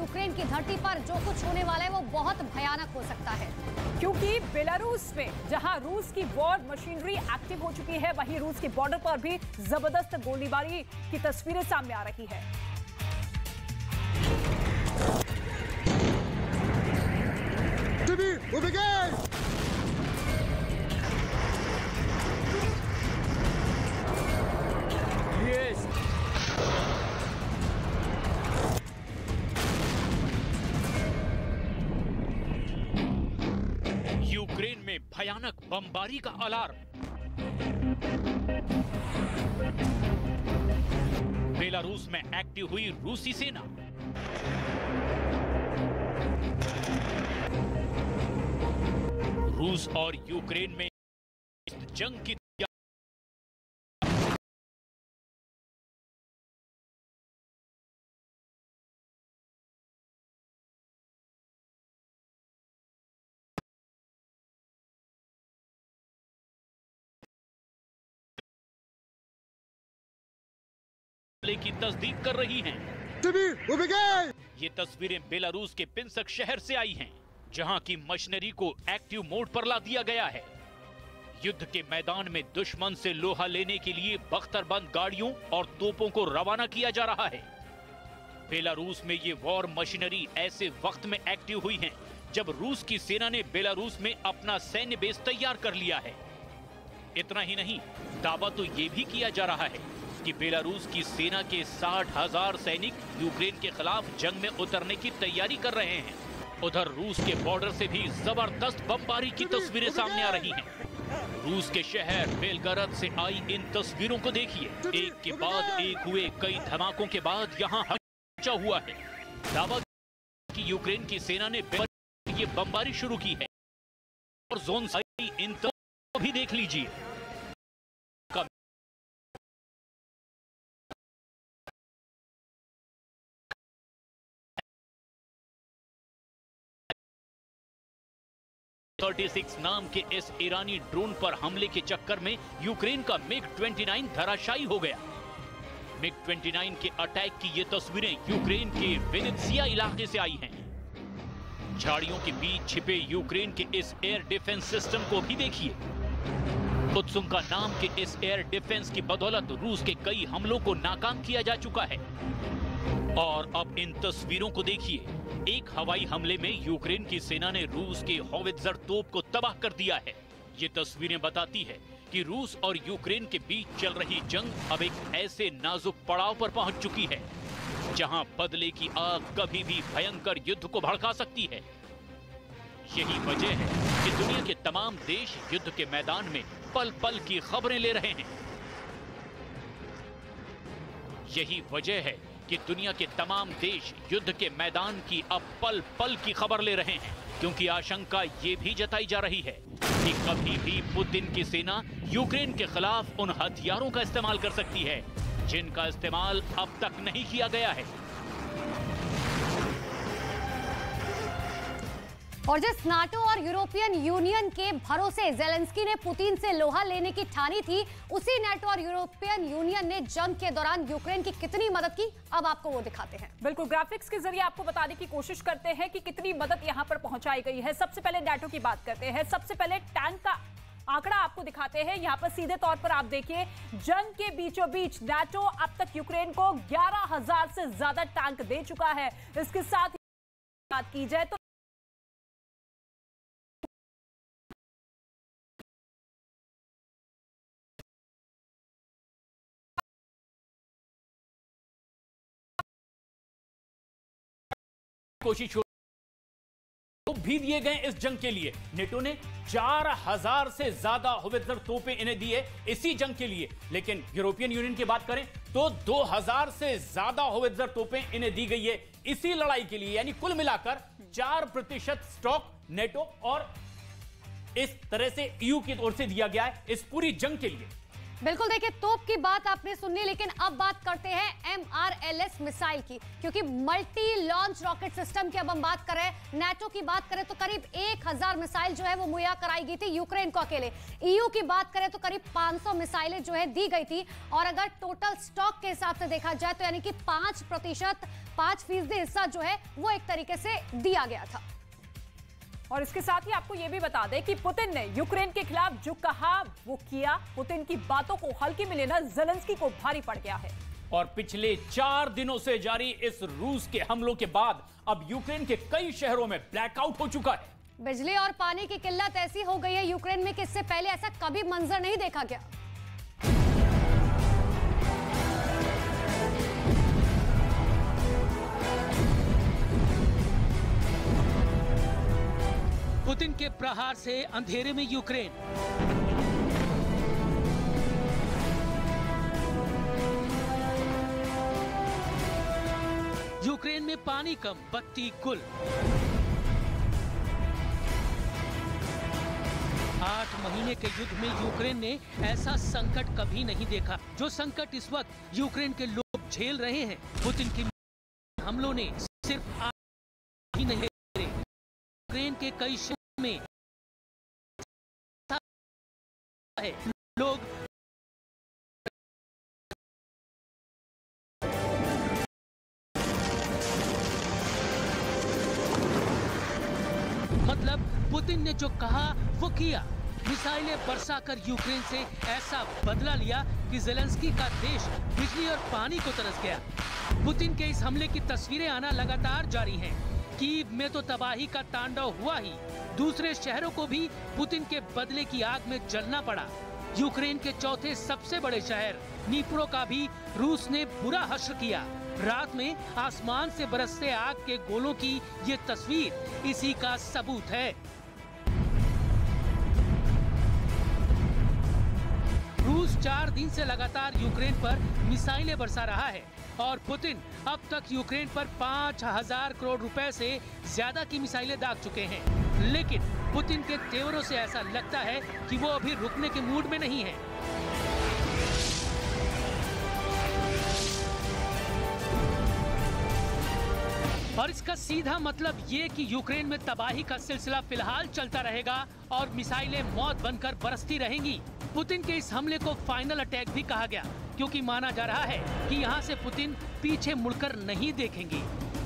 Ukraine की धरती पर जो कुछ होने वाला है वो बहुत भयानक हो सकता है, क्योंकि बेलारूस में जहां रूस की वॉर मशीनरी एक्टिव हो चुकी है, वहीं रूस के बॉर्डर पर भी जबरदस्त गोलीबारी की तस्वीरें सामने आ रही है। यूक्रेन में भयानक बमबारी का अलार्म। बेलारूस में एक्टिव हुई रूसी सेना। रूस और यूक्रेन में इस जंग की की तस्दीक कर रही हैं। ये तस्वीरें बेलारूस के पिंस्क शहर से आई हैं, जहां की मशीनरी को एक्टिव मोड पर ला दिया गया है। युद्ध के मैदान में दुश्मन से लोहा लेने के लिए बख्तरबंद गाड़ियों और तोपों को रवाना किया जा रहा है। बेलारूस में ये वॉर मशीनरी ऐसे वक्त में एक्टिव हुई है जब रूस की सेना ने बेलारूस में अपना सैन्य बेस तैयार कर लिया है। इतना ही नहीं, दावा तो ये भी किया जा रहा है कि बेलारूस की सेना के 60,000 सैनिक यूक्रेन के खिलाफ जंग में उतरने की तैयारी कर रहे हैं। उधर रूस के बॉर्डर से भी जबरदस्त बमबारी की तस्वीरें सामने आ रही हैं। रूस के शहर बेलगरद से आई इन तस्वीरों को देखिए। एक के बाद एक हुए कई धमाकों के बाद यहाँ मचा हुआ है। दावा कि यूक्रेन की सेना ने ये बमबारी शुरू की है और जोन साई इन तस्वीरों को भी देख लीजिए। 36 नाम के इस ईरानी ड्रोन पर हमले के चक्कर में यूक्रेन का MiG-29 धराशायी हो गया। MiG-29 के अटैक की ये तस्वीरें यूक्रेन के वेनेत्सिया इलाके से आई हैं। झाड़ियों के बीच छिपे यूक्रेन के इस एयर डिफेंस सिस्टम को भी देखिए। उत्सुंका नाम के इस एयर डिफेंस की बदौलत रूस के कई हमलों को नाकाम किया जा चुका है। और अब इन तस्वीरों को देखिए। एक हवाई हमले में यूक्रेन की सेना ने रूस के होवित्जर तोप को तबाह कर दिया है। ये तस्वीरें बताती है कि रूस और यूक्रेन के बीच चल रही जंग अब एक ऐसे नाजुक पड़ाव पर पहुंच चुकी है जहां बदले की आग कभी भी भयंकर युद्ध को भड़का सकती है। यही वजह है कि दुनिया के तमाम देश युद्ध के मैदान में पल पल की खबरें ले रहे हैं। यही वजह है कि दुनिया के तमाम देश युद्ध के मैदान की अब पल पल की खबर ले रहे हैं, क्योंकि आशंका ये भी जताई जा रही है कि कभी भी पुतिन की सेना यूक्रेन के खिलाफ उन हथियारों का इस्तेमाल कर सकती है जिनका इस्तेमाल अब तक नहीं किया गया है। और जिस नाटो और यूरोपियन यूनियन के भरोसे जेलेंस्की ने पुतिन से लोहा लेने की ठानी थी, उसी नाटो और यूरोपियन यूनियन ने जंग के दौरान यूक्रेन की कितनी मदद की, अब आपको वो दिखाते हैं। बिल्कुल, ग्राफिक्स के जरिए आपको बताने की कोशिश करते हैं कि कितनी मदद यहां पर पहुंचाई गई है। सबसे पहले नाटो की बात करते हैं। सबसे पहले टैंक का आंकड़ा आपको दिखाते हैं। यहाँ पर सीधे तौर पर आप देखिए, जंग के बीचों बीच नाटो अब तक यूक्रेन को 11,000 से ज्यादा टैंक दे चुका है। इसके साथ ही बात की जाए तो कोशिश भी दिए गए इस जंग के लिए। नेटो ने 4,000 से ज्यादा होवित्जर तोपें इन्हें दिए इसी जंग के लिए। लेकिन यूरोपियन यूनियन की बात करें तो 2,000 से ज्यादा होवित्जर तोपें इन्हें दी गई है इसी लड़ाई के लिए। यानी कुल मिलाकर 4% स्टॉक नेटो और इस तरह से ईयू की ओर से दिया गया है इस पूरी जंग के लिए। बिल्कुल, देखिए तोप की बात आपने सुनी, लेकिन अब बात करते हैं MRLS मिसाइल की, क्योंकि मल्टी लॉन्च रॉकेट सिस्टम की अब हम बात करें। नाटो की बात करें तो करीब 1000 मिसाइल जो है वो मुहैया कराई गई थी यूक्रेन को अकेले। EU की बात करें तो करीब 500 मिसाइलें जो है दी गई थी, और अगर टोटल स्टॉक के हिसाब से देखा जाए तो यानी कि 5% हिस्सा जो है वो एक तरीके से दिया गया था। और इसके साथ ही आपको यह भी बता दें कि पुतिन ने यूक्रेन के खिलाफ जो कहा वो किया। पुतिन की बातों को हल्के में लेना ज़ेलेंस्की को भारी पड़ गया है। और पिछले 4 दिनों से जारी इस रूस के हमलों के बाद अब यूक्रेन के कई शहरों में ब्लैकआउट हो चुका है। बिजली और पानी की किल्लत ऐसी हो गई है यूक्रेन में कि इससे पहले ऐसा कभी मंजर नहीं देखा गया। पुतिन के प्रहार से अंधेरे में यूक्रेन। यूक्रेन में पानी कम, बत्ती गुल। 8 महीने के युद्ध में यूक्रेन ने ऐसा संकट कभी नहीं देखा, जो संकट इस वक्त यूक्रेन के लोग झेल रहे हैं। पुतिन के हमलों ने सिर्फ ही नहीं, यूक्रेन के कई शहरों में है लोग मतलब पुतिन ने जो कहा वो किया। मिसाइलें बरसाकर यूक्रेन से ऐसा बदला लिया कि ज़ेलेंस्की का देश बिजली और पानी को तरस गया। पुतिन के इस हमले की तस्वीरें आना लगातार जारी हैं। कीव में तो तबाही का तांडव हुआ ही, दूसरे शहरों को भी पुतिन के बदले की आग में जलना पड़ा। यूक्रेन के चौथे सबसे बड़े शहर नीप्रो का भी रूस ने बुरा हश्र किया। रात में आसमान से बरसते आग के गोलों की ये तस्वीर इसी का सबूत है। रूस 4 दिन से लगातार यूक्रेन पर मिसाइलें बरसा रहा है और पुतिन अब तक यूक्रेन पर 5000 करोड़ रुपए से ज्यादा की मिसाइलें दाग चुके हैं। लेकिन पुतिन के तेवरों से ऐसा लगता है कि वो अभी रुकने के मूड में नहीं है। और इसका सीधा मतलब ये कि यूक्रेन में तबाही का सिलसिला फिलहाल चलता रहेगा और मिसाइलें मौत बनकर बरसती रहेंगी। पुतिन के इस हमले को फाइनल अटैक भी कहा गया, क्योंकि माना जा रहा है कि यहाँ से पुतिन पीछे मुड़कर नहीं देखेंगे,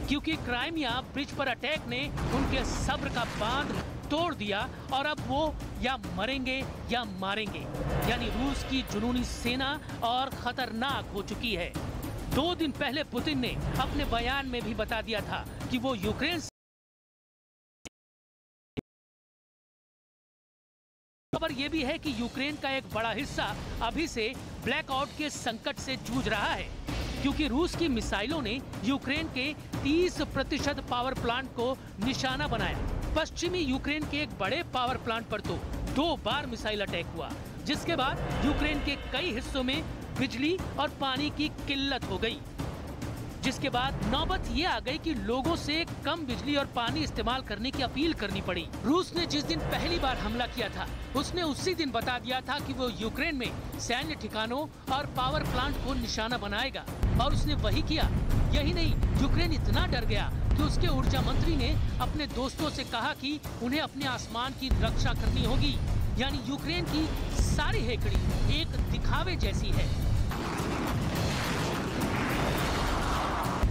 क्योंकि क्राइमिया ब्रिज पर अटैक ने उनके सब्र का बांध तोड़ दिया और अब वो या मरेंगे या मारेंगे। यानी रूस की जुनूनी सेना और खतरनाक हो चुकी है। 2 दिन पहले पुतिन ने अपने बयान में भी बता दिया था कि वो यूक्रेन से। खबर यह भी है कि यूक्रेन का एक बड़ा हिस्सा अभी से ब्लैकआउट के संकट से जूझ रहा है, क्योंकि रूस की मिसाइलों ने यूक्रेन के 30% पावर प्लांट को निशाना बनाया। पश्चिमी यूक्रेन के एक बड़े पावर प्लांट पर तो 2 बार मिसाइल अटैक हुआ, जिसके बाद यूक्रेन के कई हिस्सों में बिजली और पानी की किल्लत हो गई, जिसके बाद नौबत ये आ गई कि लोगों से कम बिजली और पानी इस्तेमाल करने की अपील करनी पड़ी। रूस ने जिस दिन पहली बार हमला किया था, उसने उसी दिन बता दिया था कि वो यूक्रेन में सैन्य ठिकानों और पावर प्लांट को निशाना बनाएगा, और उसने वही किया। यही नहीं, यूक्रेन इतना डर गया कि उसके ऊर्जा मंत्री ने अपने दोस्तों से कहा कि उन्हें अपने आसमान की रक्षा करनी होगी। यानी यूक्रेन की सारी हेकड़ी एक दिखावे जैसी है,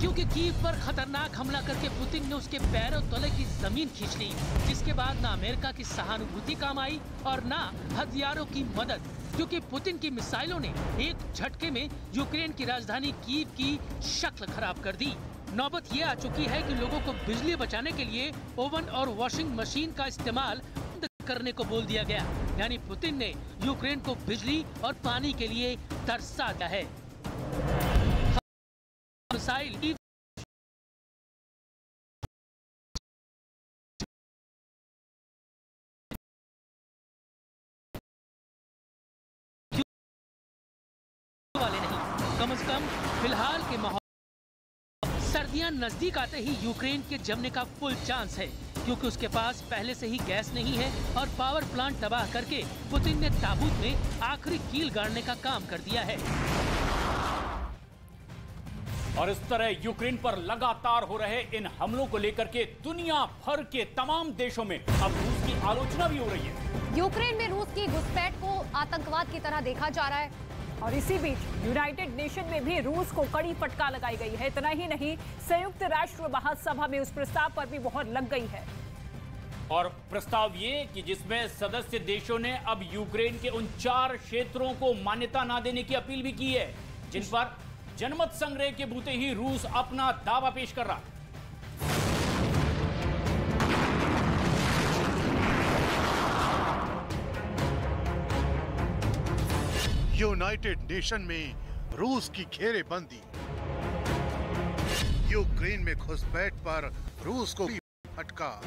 क्योंकि कीव पर खतरनाक हमला करके पुतिन ने उसके पैरों तले की जमीन खींच ली, जिसके बाद ना अमेरिका की सहानुभूति काम आई और ना हथियारों की मदद, क्योंकि पुतिन की मिसाइलों ने एक झटके में यूक्रेन की राजधानी कीव की शक्ल खराब कर दी। नौबत ये आ चुकी है कि लोगों को बिजली बचाने के लिए ओवन और वॉशिंग मशीन का इस्तेमाल करने को बोल दिया गया। यानी पुतिन ने यूक्रेन को बिजली और पानी के लिए तरसा दिया है। मिसाइल वाले नहीं, कम से कम फिलहाल के माहौल। सर्दियां नजदीक आते ही यूक्रेन के जमने का फुल चांस है, क्योंकि उसके पास पहले से ही गैस नहीं है और पावर प्लांट तबाह करके पुतिन ने ताबूत में आखिरी कील गाड़ने का काम कर दिया है। और इस तरह यूक्रेन पर लगातार हो रहे इन हमलों को लेकर के दुनिया भर के तमाम देशों में अब रूस की आलोचना भी हो रही है। यूक्रेन में रूस की घुसपैठ को आतंकवाद की तरह देखा जा रहा है और इसी बीच यूनाइटेड नेशन में भी रूस को कड़ी फटकार लगाई गई है। इतना ही नहीं, संयुक्त राष्ट्र महासभा में उस प्रस्ताव पर भी मुहर लग गई है। और प्रस्ताव ये कि जिसमें सदस्य देशों ने अब यूक्रेन के उन 4 क्षेत्रों को मान्यता ना देने की अपील भी की है जिन पर जनमत संग्रह के बूते ही रूस अपना दावा पेश कर रहा है। यूनाइटेड नेशन में रूस की घेरेबंदी, यूक्रेन में घुसपैठ पर रूस को फटका।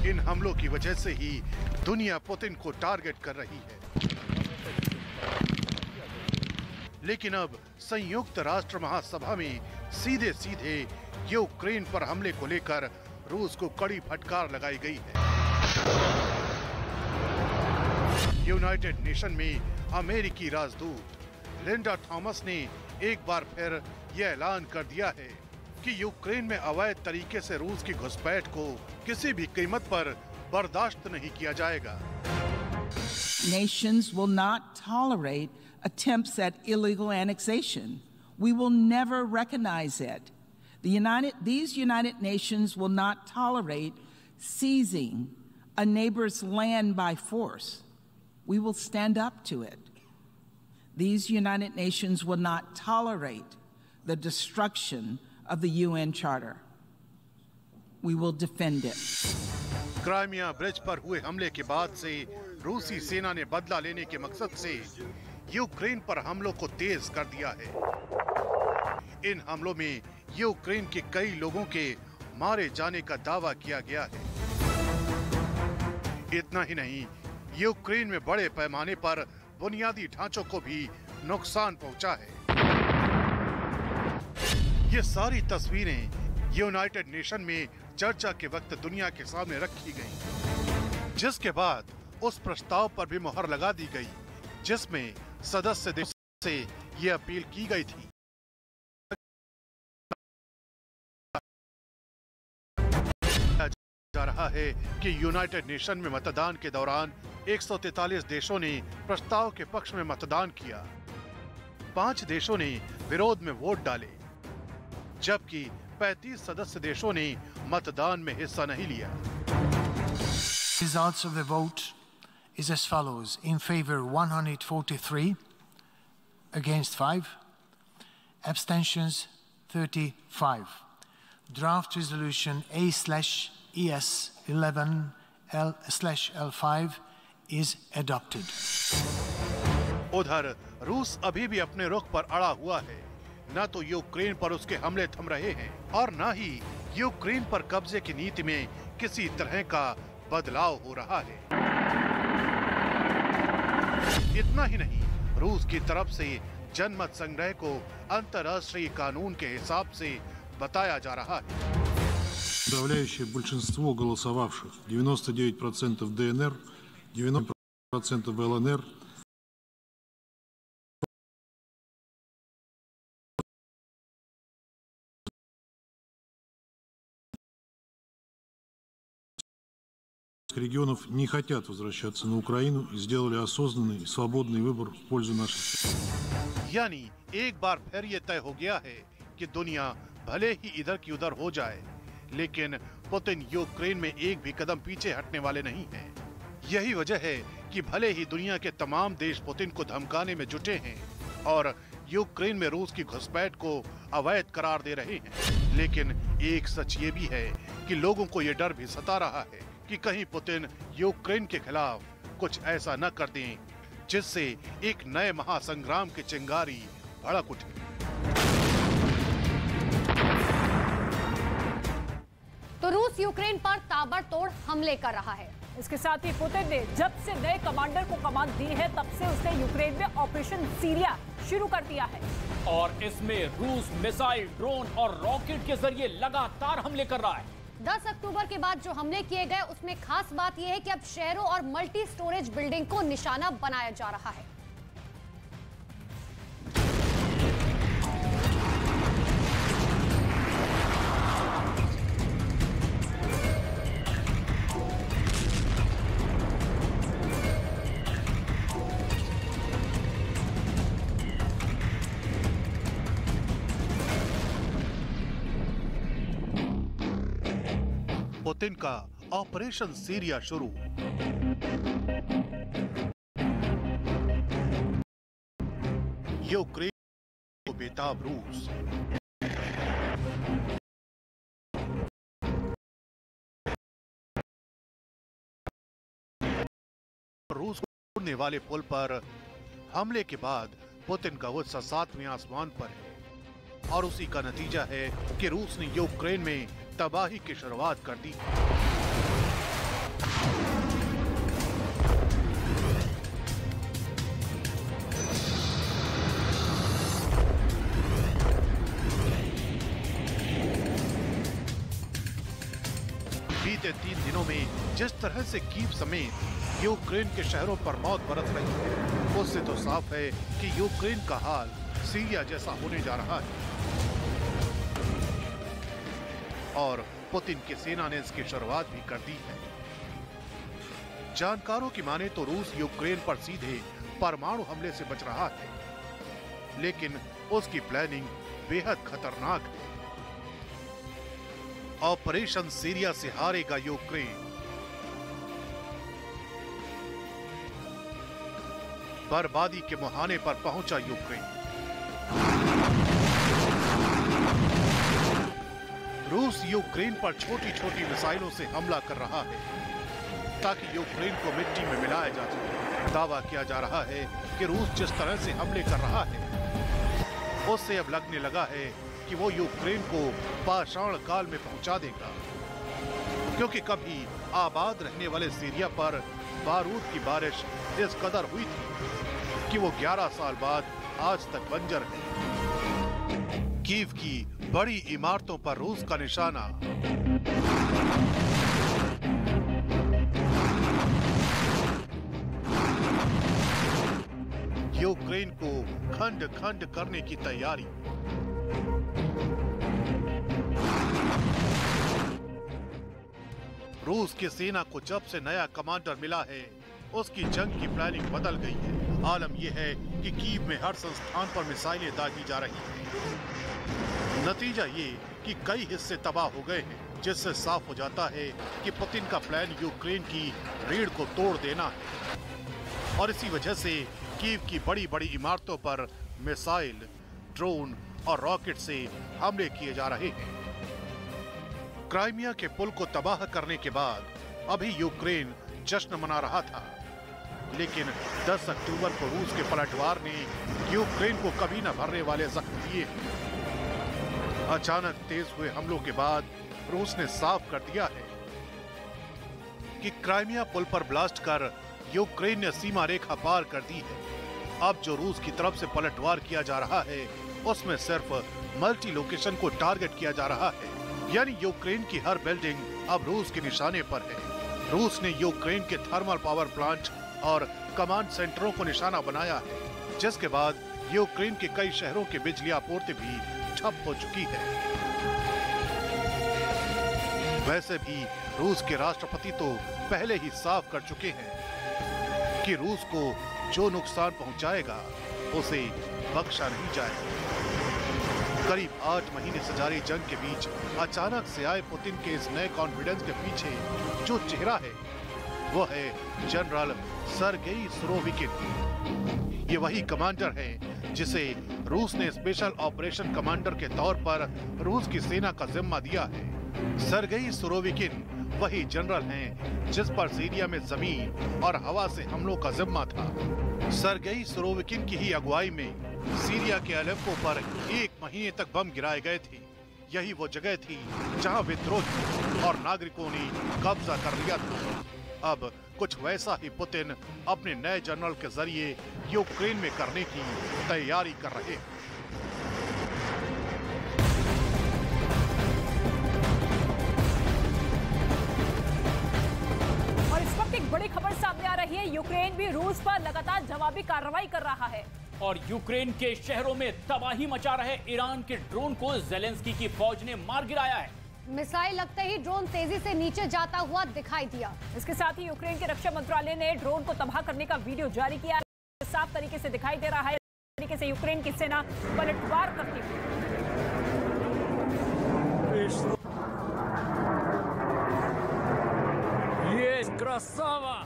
इन हमलों की वजह से ही दुनिया पुतिन को टारगेट कर रही है। लेकिन अब संयुक्त राष्ट्र महासभा में सीधे सीधे यूक्रेन पर हमले को लेकर रूस को कड़ी फटकार लगाई गई है। यूनाइटेड नेशन में अमेरिकी राजदूत लिंडा थॉमस ने एक बार फिर यह ऐलान कर दिया है कि यूक्रेन में अवैध तरीके से रूस की घुसपैठ को किसी भी कीमत पर बर्दाश्त नहीं किया जाएगा। Nations will not tolerate attempts at illegal annexation. We will never recognize it. These United Nations will not tolerate seizing a neighbor's land by force. We will stand up to it. These United Nations will not tolerate the destruction of the UN Charter. We will defend it. Crimea bridge पर हुए हमले के बाद से रूसी सेना ने बदला लेने के मकसद से यूक्रेन पर हमलों को तेज कर दिया है। इन हमलों में यूक्रेन के कई लोगों के मारे जाने का दावा किया गया है। इतना ही नहीं, यूक्रेन में बड़े पैमाने पर बुनियादी ढांचों को भी नुकसान पहुंचा है। ये सारी तस्वीरें यूनाइटेड नेशन में चर्चा के वक्त दुनिया के सामने रखी गईं, जिसके बाद उस प्रस्ताव पर भी मुहर लगा दी गई जिसमें सदस्य देशों से ये अपील की गई थी जा रहा है कि यूनाइटेड नेशन में मतदान के दौरान 143 देशों ने प्रस्ताव के पक्ष में मतदान किया। 5 देशों ने विरोध में वोट डाले, जबकि 35 सदस्य देशों ने मतदान में हिस्सा नहीं लिया। Results of the vote is as follows: in favor 143, against 5, abstentions 35. Draft resolution A/ES 11/L5 is adopted. उधर रूस अभी भी अपने रुख पर अड़ा हुआ है। न तो यूक्रेन पर उसके हमले थम रहे हैं और न ही यूक्रेन पर कब्जे की नीति में किसी तरह का बदलाव हो रहा है। इतना ही नहीं, रूस की तरफ से जनमत संग्रह को अंतर्राष्ट्रीय कानून के हिसाब से बताया जा रहा है। Подавляющее большинство голосовавших, 99% ДНР, 90% ЛНР, регионов не хотят возвращаться на Украину и сделали осознанный и свободный выбор в пользу нашей страны. यानी एक बार फिर ये तय हो गया है कि दुनिया भले ही इधर की उधर हो जाए, लेकिन पुतिन यूक्रेन में एक भी कदम पीछे हटने वाले नहीं हैं। यही वजह है कि भले ही दुनिया के तमाम देश पुतिन को धमकाने में जुटे हैं और यूक्रेन में रूस की घुसपैठ को अवैध करार दे रहे हैं, लेकिन एक सच ये भी है कि लोगों को ये डर भी सता रहा है कि कहीं पुतिन यूक्रेन के खिलाफ कुछ ऐसा न कर दें जिससे एक नए महासंग्राम की चिंगारी भड़क उठे। तो रूस रूस यूक्रेन पर ताबड़तोड़ हमले कर रहा है। इसके साथ ही पुतिन ने जब से नए कमांडर को कमान दी है तब से उसने यूक्रेन में ऑपरेशन सीरिया शुरू कर दिया है और इसमें रूस मिसाइल, ड्रोन और रॉकेट के जरिए लगातार हमले कर रहा है। 10 अक्टूबर के बाद जो हमले किए गए उसमें खास बात यह है कि अब शहरों और मल्टी स्टोरेज बिल्डिंग को निशाना बनाया जा रहा है। पुतिन का ऑपरेशन सीरिया शुरू। यूक्रेन को बेताब रूस। रूस को उड़ने वाले पुल पर हमले के बाद पुतिन का गुस्सा 7वें आसमान पर है और उसी का नतीजा है कि रूस ने यूक्रेन में तबाही की शुरुआत कर दी। बीते 3 दिनों में जिस तरह से कीव समेत यूक्रेन के शहरों पर मौत बरस रही है, उससे तो साफ है कि यूक्रेन का हाल सीरिया जैसा होने जा रहा है और पुतिन की सेना ने इसकी शुरुआत भी कर दी है। जानकारों की माने तो रूस यूक्रेन पर सीधे परमाणु हमले से बच रहा है, लेकिन उसकी प्लानिंग बेहद खतरनाक है। ऑपरेशन सीरिया से हारेगा यूक्रेन। बर्बादी के मुहाने पर पहुंचा यूक्रेन। रूस यूक्रेन पर छोटी छोटी मिसाइलों से हमला कर रहा है ताकि यूक्रेन को मिट्टी में मिलाया जा सके। दावा किया जा रहा है कि रूस जिस तरह से हमले कर रहा है उससे अब लगने लगा है कि वो यूक्रेन को पाषाण काल में पहुंचा देगा, क्योंकि कभी आबाद रहने वाले सीरिया पर बारूद की बारिश इस कदर हुई थी कि वो 11 साल बाद आज तक बंजर है। कीव की बड़ी इमारतों पर रूस का निशाना। यूक्रेन को खंड खंड करने की तैयारी। रूस की सेना को जब से नया कमांडर मिला है उसकी जंग की प्लानिंग बदल गई है। आलम यह है कि कीव में हर संस्थान पर मिसाइलें दागी जा रही हैं। नतीजा ये कि कई हिस्से तबाह हो गए हैं, जिससे साफ हो जाता है कि पुतिन का प्लान यूक्रेन की रीढ़ को तोड़ देना है और इसी वजह से कीव की बड़ी बड़ी इमारतों पर मिसाइल, ड्रोन और रॉकेट से हमले किए जा रहे हैं। क्राइमिया के पुल को तबाह करने के बाद अभी यूक्रेन जश्न मना रहा था, लेकिन 10 अक्टूबर को रूस के पलटवार ने यूक्रेन को कभी न भरने वाले जख्म दिए। अचानक तेज हुए हमलों के बाद रूस ने साफ कर दिया है कि क्राइमिया पुल पर ब्लास्ट कर यूक्रेन ने सीमा रेखा पार कर दी है। अब जो रूस की तरफ से पलटवार किया जा रहा है उसमें सिर्फ मल्टी लोकेशन को टारगेट किया जा रहा है, यानी यूक्रेन की हर बिल्डिंग अब रूस के निशाने पर है। रूस ने यूक्रेन के थर्मल पावर प्लांट और कमांड सेंटरों को निशाना बनाया है, जिसके बाद यूक्रेन के कई शहरों की बिजली आपूर्ति भी ठप हो चुकी है। वैसे भी रूस के राष्ट्रपति तो पहले ही साफ कर चुके हैं कि रूस को जो नुकसान पहुंचाएगा उसे बख्शा नहीं जाएगा। करीब 8 महीने से जारी जंग के बीच अचानक से आए पुतिन के इस नए कॉन्फिडेंस के पीछे जो चेहरा है वो है जनरल सर्गेई सुरोविकिन। ये वही कमांडर है जिसे रूस ने स्पेशल ऑपरेशन कमांडर के तौर पर रूस की सेना का जिम्मा दिया है। सर्गेई सुरोविकिन वही जनरल हैं जिस पर सीरिया में जमीन और हवा से हमलों का जिम्मा था। सर्गेई सुरोविकिन की ही अगुवाई में सीरिया के अलेप्पो पर 1 महीने तक बम गिराए गए थे, यही वो जगह थी जहां विद्रोही और नागरिकों ने कब्जा कर लिया था। अब कुछ वैसा ही पुतिन अपने नए जनरल के जरिए यूक्रेन में करने की तैयारी कर रहे हैं। और इस वक्त एक बड़ी खबर सामने आ रही है, यूक्रेन भी रूस पर लगातार जवाबी कार्रवाई कर रहा है और यूक्रेन के शहरों में तबाही मचा रहे ईरान के ड्रोन को ज़ेलेंस्की की फौज ने मार गिराया है। मिसाइल लगते ही ड्रोन तेजी से नीचे जाता हुआ दिखाई दिया। इसके साथ ही यूक्रेन के रक्षा मंत्रालय ने ड्रोन को तबाह करने का वीडियो जारी किया। साफ तरीके से दिखाई दे रहा है तरीके से यूक्रेन की सेना पलटवार करती हुई। ये красава!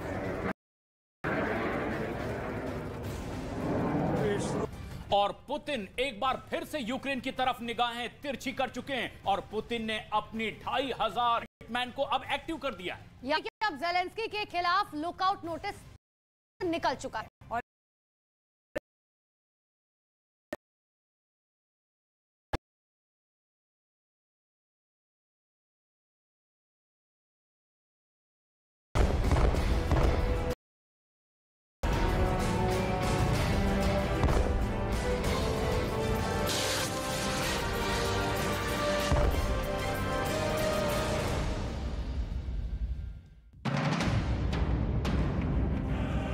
और पुतिन एक बार फिर से यूक्रेन की तरफ निगाहें तिरछी कर चुके हैं और पुतिन ने अपनी 2500 हिटमैन को अब एक्टिव कर दिया है। यानी अब ज़ेलेंस्की के खिलाफ लुकआउट नोटिस निकल चुका है। और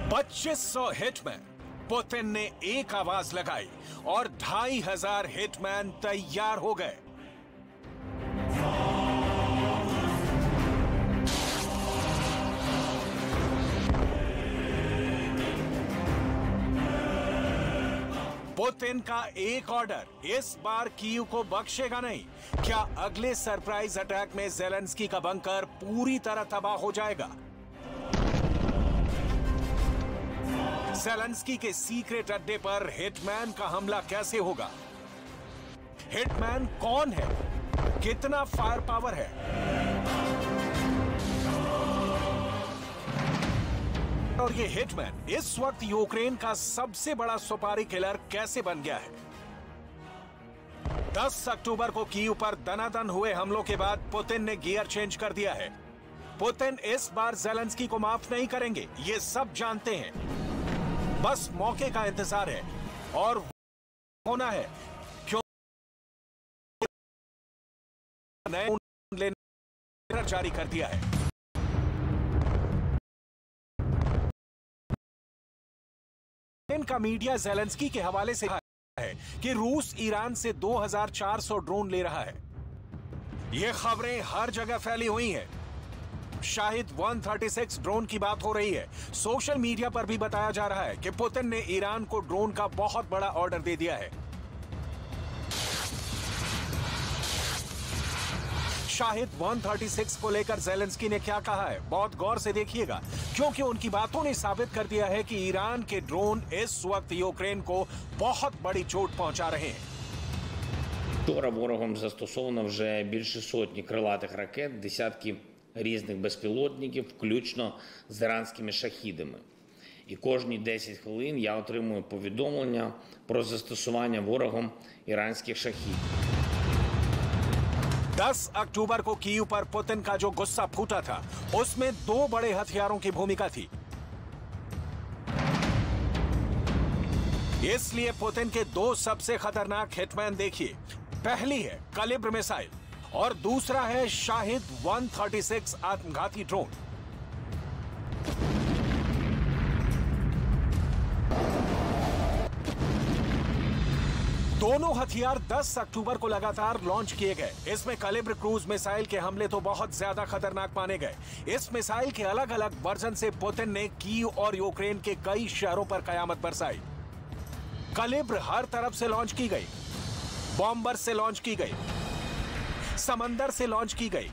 $2500 हिटमैन, पुतिन ने एक आवाज लगाई और 2500 हिटमैन तैयार हो गए। पुतिन का एक ऑर्डर इस बार कीव को बख्शेगा नहीं। क्या अगले सरप्राइज अटैक में ज़ेलेंस्की का बंकर पूरी तरह तबाह हो जाएगा? ज़ेलेंस्की के सीक्रेट अड्डे पर हिटमैन का हमला कैसे होगा? हिटमैन कौन है? कितना फायर पावर है? और ये हिटमैन इस वक्त यूक्रेन का सबसे बड़ा सुपारी किलर कैसे बन गया है? 10 अक्टूबर को कीव पर दनादन हुए हमलों के बाद पुतिन ने गियर चेंज कर दिया है। पुतिन इस बार ज़ेलेंस्की को माफ नहीं करेंगे, ये सब जानते हैं। बस मौके का इंतजार है और होना है क्यों नए जारी कर दिया है। इनका मीडिया ज़ेलेंस्की के हवाले से है कि रूस ईरान से 2400 ड्रोन ले रहा है। ये खबरें हर जगह फैली हुई हैं। शाहिद 136 ड्रोन की बात हो रही है। सोशल मीडिया पर भी बताया जा रहा है कि पुतिन ने ईरान को ड्रोन का बहुत बड़ा ऑर्डर दे दिया है। शाहिद 136 को लेकर ज़ेलेंस्की ने क्या कहा है, बहुत गौर से देखिएगा, क्योंकि उनकी बातों ने साबित कर दिया है कि ईरान के ड्रोन इस वक्त यूक्रेन को बहुत बड़ी चोट पहुंचा रहे हैं। Вчора ворогом застосовано вже більше сотні крилатих ракет, десятки різних безпілотників, включно з іранськими шахідами. І кожні 10 хвилин я отримую повідомлення про застосування ворогом іранських шахідів. 10 अक्टूबर को कीव पर पुतिन का जो गुस्सा फूटा था, उसमें 2 बड़े हथियारों की भूमिका थी। इसलिए पुतिन के 2 सबसे खतरनाक हिटमैन देखिए। पहली है कलिब्र मिसाइल और दूसरा है शाहिद 136 आत्मघाती ड्रोन। दोनों हथियार 10 अक्टूबर को लगातार लॉन्च किए गए। इसमें कलिब्र क्रूज मिसाइल के हमले तो बहुत ज्यादा खतरनाक माने गए। इस मिसाइल के अलग अलग वर्जन से पुतिन ने कीव और यूक्रेन के कई शहरों पर कयामत बरसाई। कलिब्र हर तरफ से लॉन्च की गई, बॉम्बर से लॉन्च की गई, समंदर से लॉन्च की गई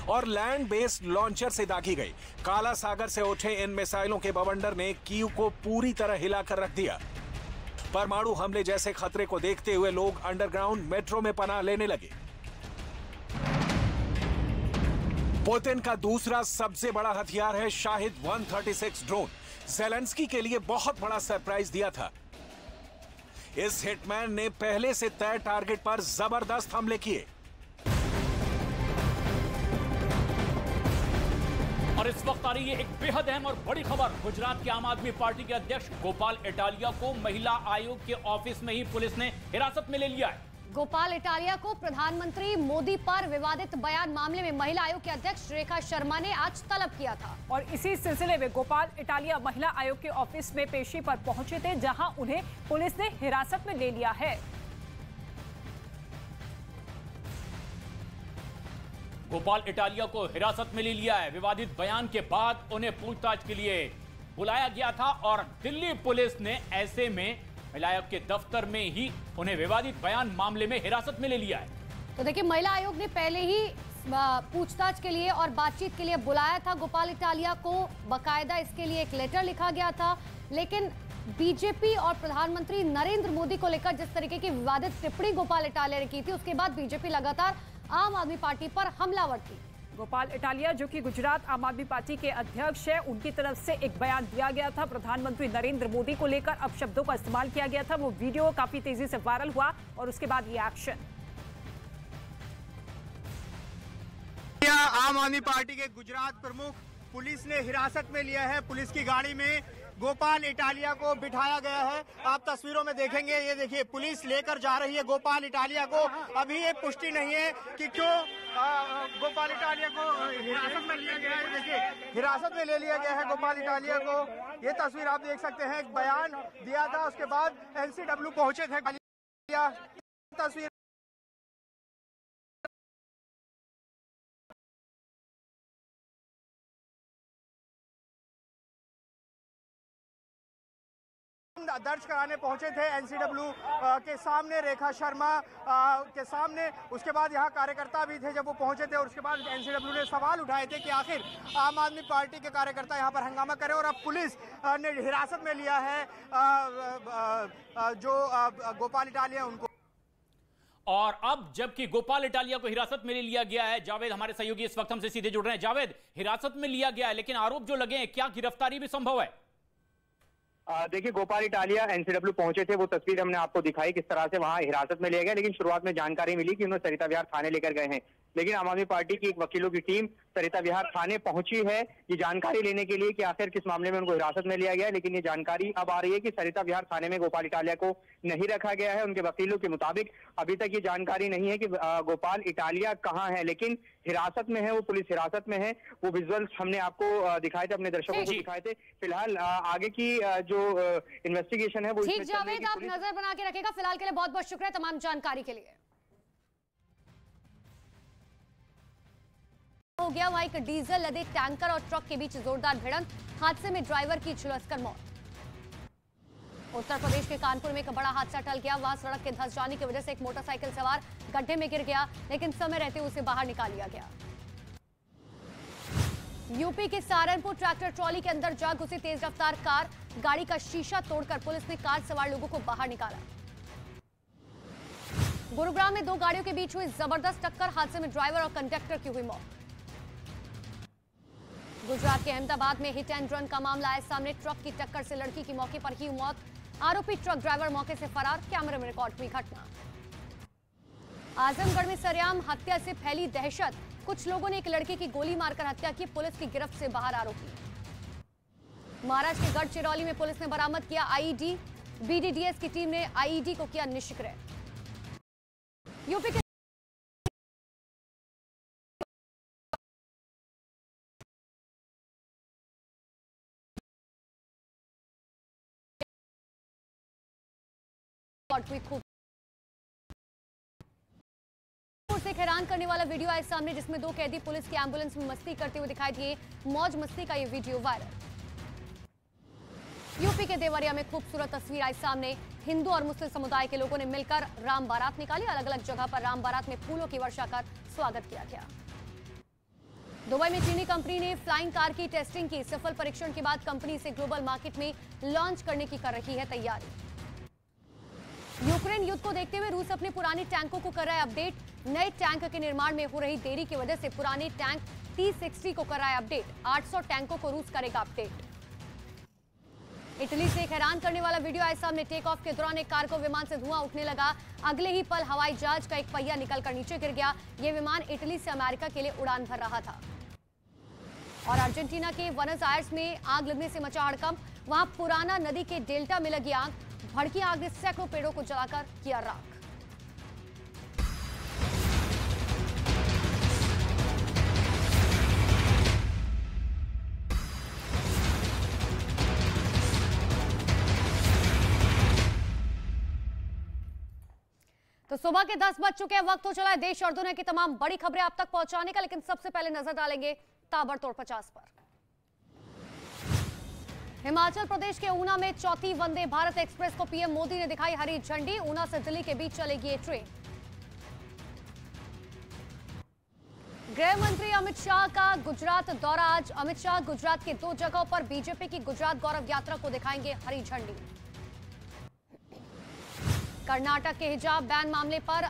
और लैंड बेस्ड लॉन्चर से दागी गई। काला सागर से उठे इन मिसाइलों के बवंडर ने कीव को पूरी तरह हिलाकर रख दिया। परमाणु हमले जैसे खतरे को देखते हुए लोग अंडरग्राउंड मेट्रो में पनाह लेने लगे। पुतिन का दूसरा सबसे बड़ा हथियार है शाहिद 136 ड्रोन। ज़ेलेंस्की के लिए बहुत बड़ा सरप्राइज दिया था। इस हिटमैन ने पहले से तय टारगेट पर जबरदस्त हमले किए और इस वक्त आ रही है एक बेहद अहम और बड़ी खबर। गुजरात के आम आदमी पार्टी के अध्यक्ष गोपाल इटालिया को महिला आयोग के ऑफिस में ही पुलिस ने हिरासत में ले लिया है। गोपाल इटालिया को प्रधानमंत्री मोदी पर विवादित बयान मामले में महिला आयोग के अध्यक्ष रेखा शर्मा ने आज तलब किया था और इसी सिलसिले में गोपाल इटालिया महिला आयोग के ऑफिस में पेशी पर पहुंचे थे, जहां उन्हें पुलिस ने हिरासत में ले लिया है। गोपाल इटालिया को हिरासत में ले लिया है। विवादित बयान के बाद उन्हें पूछताछ के लिए बुलाया गया था और दिल्ली पुलिस ने ऐसे में महिला आयोग के दफ्तर में ही उन्हें विवादित बयान मामले में हिरासत में ले लिया है। तो देखिए, महिला आयोग ने पहले ही पूछताछ के लिए और बातचीत के लिए बुलाया था गोपाल इटालिया को। बकायदा इसके लिए एक लेटर लिखा गया था, लेकिन बीजेपी और प्रधानमंत्री नरेंद्र मोदी को लेकर जिस तरीके की विवादित टिप्पणी गोपाल इटालिया ने की थी, उसके बाद बीजेपी लगातार आम आदमी पार्टी पर हमलावर थी। गोपाल इटालिया, जो कि गुजरात आम आदमी पार्टी के अध्यक्ष है, उनकी तरफ से एक बयान दिया गया था प्रधानमंत्री नरेंद्र मोदी को लेकर। अब शब्दों का इस्तेमाल किया गया था। वो वीडियो काफी तेजी से वायरल हुआ और उसके बाद ये एक्शन। आम आदमी पार्टी के गुजरात प्रमुख पुलिस ने हिरासत में लिया है। पुलिस की गाड़ी में गोपाल इटालिया को बिठाया गया है। आप तस्वीरों में देखेंगे, ये देखिए पुलिस लेकर जा रही है गोपाल इटालिया को। अभी ये पुष्टि नहीं है कि क्यों गोपाल इटालिया को हिरासत में लिया गया है। देखिए, हिरासत में ले लिया गया है गोपाल इटालिया को। ये तस्वीर आप देख सकते हैं, एक बयान दिया था, उसके बाद एनसीडब्ल्यू पहुंचे थे। तस्वीर दर्ज कराने पहुंचे थे एनसीडब्ल्यू के सामने, रेखा शर्मा के सामने। उसके बाद यहाँ कार्यकर्ता भी थे जब वो पहुंचे थे और उसके बाद एनसीडब्ल्यू ने सवाल उठाए थे कि आखिर आम आदमी पार्टी के कार्यकर्ता यहाँ पर हंगामा करें, और अब पुलिस ने हिरासत में लिया है जो गोपाल इटालिया उनको। और अब जबकि गोपाल इटालिया को हिरासत में ले लिया गया है, जावेद हमारे सहयोगी इस वक्त हमसे सीधे जुड़ रहे हैं। जावेद, हिरासत में लिया गया है, लेकिन आरोप जो लगे हैं, क्या गिरफ्तारी भी संभव है? देखिए, गोपाल इटालिया एनसीडब्ल्यू पहुंचे थे, वो तस्वीर हमने आपको दिखाई किस तरह से वहां हिरासत में लिया गया। लेकिन शुरुआत में जानकारी मिली कि उन्हें सरिता विहार थाने लेकर गए हैं, लेकिन आम आदमी पार्टी की एक वकीलों की टीम सरिता विहार थाने पहुंची है ये जानकारी लेने के लिए कि आखिर किस मामले में उनको हिरासत में लिया गया है। लेकिन ये जानकारी अब आ रही है कि सरिता विहार थाने में गोपाल इटालिया को नहीं रखा गया है। उनके वकीलों के मुताबिक अभी तक ये जानकारी नहीं है कि गोपाल इटालिया कहाँ है, लेकिन हिरासत में है, वो पुलिस हिरासत में है। वो विजुअल्स हमने आपको दिखाए थे, अपने दर्शकों को दिखाए थे। फिलहाल आगे की जो इन्वेस्टिगेशन है वो ठीक। जावेद, आप नजर बना के रखेगा। फिलहाल के लिए बहुत बहुत शुक्रिया तमाम जानकारी के लिए। हो गया वहां एक डीजल लदे टैंकर और ट्रक के बीच जोरदार भिड़ंत। हादसे में ड्राइवर की झुलसकर मौत। उत्तर प्रदेश के कानपुर में एक बड़ा हादसा टल गया। वहां सड़क के धंस जाने की वजह से एक मोटरसाइकिल सवार गड्ढे में गिर गया, लेकिन समय रहते उसे बाहर निकाल लिया गया। यूपी के सहारनपुर ट्रैक्टर ट्रॉली के अंदर जा घुसी तेज रफ्तार कार। गाड़ी का शीशा तोड़कर पुलिस ने कार सवार लोगों को बाहर निकाला। गुरुग्राम में दो गाड़ियों के बीच हुई जबरदस्त टक्कर। हादसे में ड्राइवर और कंडक्टर की हुई मौत। गुजरात के अहमदाबाद में हिट एंड रन का मामला आया सामने। ट्रक की टक्कर से लड़की की मौके पर ही मौत। आरोपी ट्रक ड्राइवर मौके से फरार। कैमरे में रिकॉर्ड हुई घटना। आजमगढ़ में सरेआम हत्या से फैली दहशत। कुछ लोगों ने एक लड़के की गोली मारकर हत्या की। पुलिस की गिरफ्त से बाहर आरोपी। महाराष्ट्र के गढ़चिरौली में पुलिस ने बरामद किया आईईडी। बीडीडीएस की टीम ने आईईडी को किया निष्क्रिय। यूपी के से हैरान करने वाला वीडियो आया सामने, जिसमें दो कैदी पुलिस की एम्बुलेंस में मस्ती करते हुए दिखाई दिए। मौज मस्ती का ये वीडियो वायरल। यूपी के देवरिया में खूबसूरत तस्वीर आई सामने। हिंदू और मुस्लिम समुदाय के लोगों ने मिलकर राम बारात निकाली। अलग अलग जगह पर राम बारात में फूलों की वर्षा कर स्वागत किया गया। दुबई में चीनी कंपनी ने फ्लाइंग कार की टेस्टिंग की। सफल परीक्षण के बाद कंपनी इसे ग्लोबल मार्केट में लॉन्च करने की कर रही है तैयारी। यूक्रेन युद्ध को देखते हुए रूस अपने पुराने टैंकों को कर रहा है अपडेट। नए टैंक के निर्माण में हो रही देरी की वजह से पुराने टैंक T-60 को कर रहा है अपडेट। 800 टैंकों को रूस करेगा अपडेट। इटली से एक हैरान करने वाला वीडियो आए सामने। टेक ऑफ के दौरान एक कार को विमान से धुआं उठने लगा। अगले ही पल हवाई जहाज का एक पहिया निकलकर नीचे गिर गया। यह विमान इटली से अमेरिका के लिए उड़ान भर रहा था। और अर्जेंटीना के वनस आयर्स में आग लगने से मचा हड़कंप। वहां पुराना नदी के डेल्टा में लगी आग। भड़की आग ने सैकड़ों पेड़ों को जलाकर किया राख। तो सुबह के 10 बज चुके हैं। वक्त हो चला है देश और दुनिया की तमाम बड़ी खबरें आप तक पहुंचाने का, लेकिन सबसे पहले नजर डालेंगे ताबड़तोड़ 50 पर। हिमाचल प्रदेश के ऊना में चौथी वंदे भारत एक्सप्रेस को पीएम मोदी ने दिखाई हरी झंडी। ऊना से दिल्ली के बीच चलेगी ये ट्रेन। गृह मंत्री अमित शाह का गुजरात दौरा आज। अमित शाह गुजरात के 2 जगहों पर बीजेपी की गुजरात गौरव यात्रा को दिखाएंगे हरी झंडी। कर्नाटक के हिजाब बैन मामले पर